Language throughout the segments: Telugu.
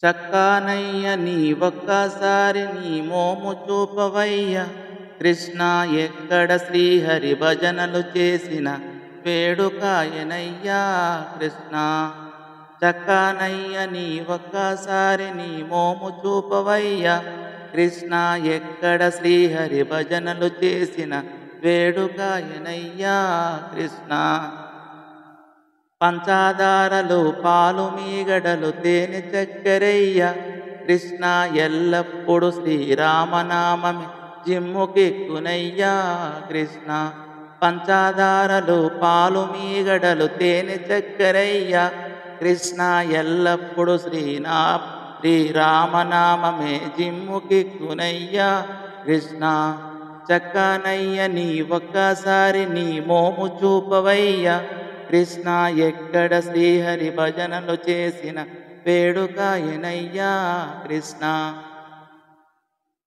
చక్కానయ్య నీ ఒక్కసారి నీ మోము చూపవయ్య. కృష్ణ ఎక్కడ శ్రీహరి భజనలు చేసిన వేడుకాయనయ్యా కృష్ణ. చక్కానయ్య నీ ఒక్కసారి నీ మోము చూపవయ్య. కృష్ణ ఎక్కడ శ్రీహరి భజనలు చేసిన వేడుకాయనయ్యా కృష్ణ. పంచదారలు పాలు మీగడలు తేనె చక్కెరయ్య. కృష్ణ ఎల్లప్పుడు శ్రీరామనామమే జిమ్ముకెక్కునయ్యా కృష్ణ. పంచదారలు పాలు మీగడలు తేనె చక్కెరయ్య. కృష్ణ ఎల్లప్పుడు శ్రీరామనామమే జిమ్ముకెక్కునయ్యా కృష్ణ. చక్కనయ్య నీ ఒక్కసారి నీ మోము చూపవయ్య. కృష్ణ ఎక్కడ శ్రీహరి భజనలు చేసిన వేడుకాయనయ్యా కృష్ణ.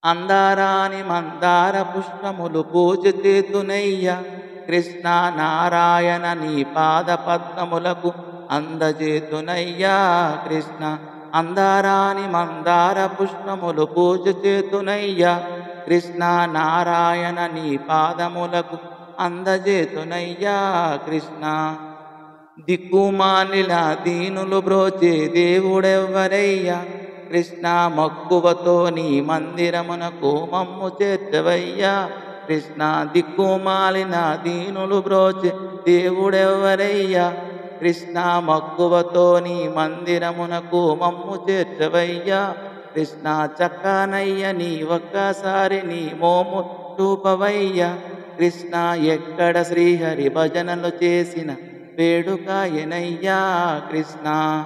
అందారాని మందార పుష్పములు పూజ చేతునయ్య. కృష్ణ నారాయణ నీ పాద పద్మములకు అందజేతునయ్యా కృష్ణ. అందారాని మందార పుష్పములు పూజ చేతునయ్య. కృష్ణ నారాయణ నీ పాదములకు అందజేతునయ్యా కృష్ణ. దిక్కుమాలిన దీనులు బ్రోచే దేవుడెవ్వరయ్యా. కృష్ణ మక్కువతో నీ మందిరమునకు మమ్ము చేర్చవయ్యా కృష్ణ. దిక్కుమాలిన దీనులు బ్రోచే దేవుడెవ్వరయ్యా. కృష్ణ మక్కువతో నీ మందిరమునకు మమ్ము చేర్చవయ్యా కృష్ణ. చక్కనయ్య నీ ఒక్కసారి నీ మోము చూపవయ్య. కృష్ణ ఎక్కడ శ్రీహరి భజనలు చేసిన వేడుకాయనయ్యా కృష్ణ.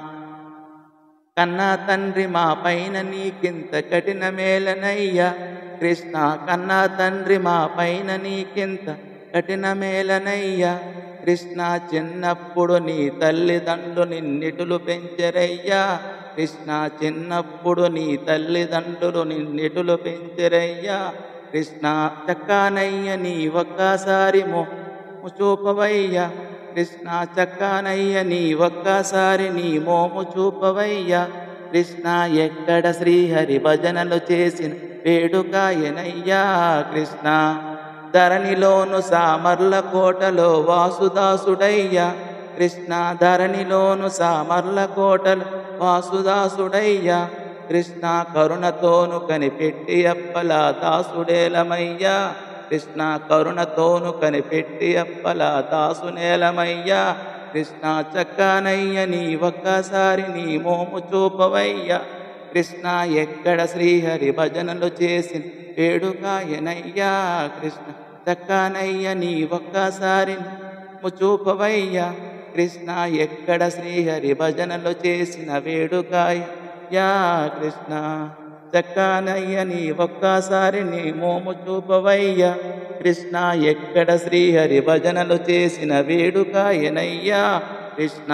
కన్నా తండ్రి మా పైన నీకింత కఠిన మేలనయ్యా కృష్ణ. కన్నా తండ్రి మా పైన నీకింత కఠిన మేలనయ్యా కృష్ణ. చిన్నప్పుడు నీ తల్లిదండ్రులు నిన్నిటులు పెంచరయ్యా కృష్ణ. చిన్నప్పుడు నీ తల్లిదండ్రులు నిన్నిటులు పెంచరయ్యా కృష్ణ. చక్కనయ్య నీ ఒక్కసారి మోము చూపవయ్య. కృష్ణ చక్కనయ్య నీ ఒక్కసారి నీ మోము చూపవయ్య. కృష్ణ ఎక్కడ శ్రీహరి భజనలు చేసిన వేడుకాయనయ్యా కృష్ణ. ధరణిలోను సామర్ల కోటలో వాసుదాసుడయ్యా కృష్ణ. ధరణిలోను సామర్ల కోటలో వాసుదాసుడయ్యా కృష్ణ. కరుణతోను కనిపెట్టి అప్పల దాసుడేలమయ్యా కృష్ణ. కరుణతోను కనిపెట్టి అప్పల దాసునేలమయ్యా కృష్ణ. చక్కనయ్య నీ ఒక్కసారి నీ మోము చూపవయ్య. కృష్ణ ఎక్కడ శ్రీహరి భజనలు చేసిన వేడుకాయనయ్యా కృష్ణ. చక్కనయ్య నీ ఒక్కసారి మోము చూపవయ్య. కృష్ణ ఎక్కడ శ్రీహరి భజనలు చేసిన వేడుకాయనయ్యా కృష్ణ. చక్కనయ్య నీ ఒక్కసారి నీ మోము చూపవయ్య. కృష్ణ ఎక్కడ శ్రీహరి భజనలు చేసిన వేడుకాయనయ్యా కృష్ణ.